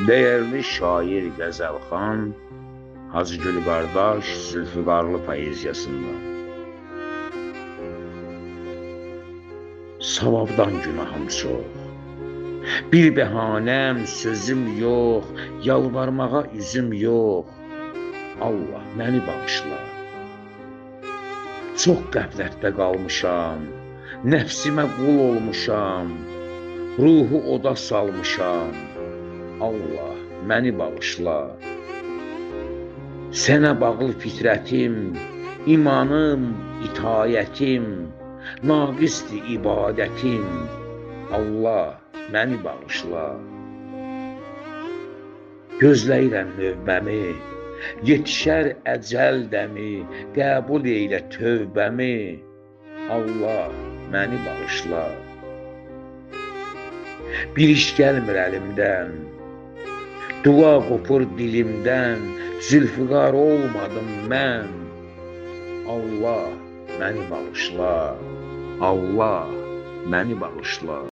Değerli şair Qəzəlxan Hacıgül qardaş Zülfüqarlı poeziyasında savabdan günahım çox, bir bəhanəm, sözüm yox, yalvarmağa üzüm yox. Allah məni bağışla. Çox qəflətdə qalmışam, nəfsimə qul olmuşam, ruhu oda salmışam. Allah məni bağışla. Sənə bağlı fitrətim, imanım, itayətim, naqisdir ibadətim. Allah məni bağışla. Gözləyirəm növbəmi, yetişər əcəl dəmi, qəbul eylə tövbəmi. Allah məni bağışla. Bir iş gəlmir əlimdən, dua qopur dilimdən, Zülfüqar olmadım mən. Allah məni bağışla. Allah məni bağışla.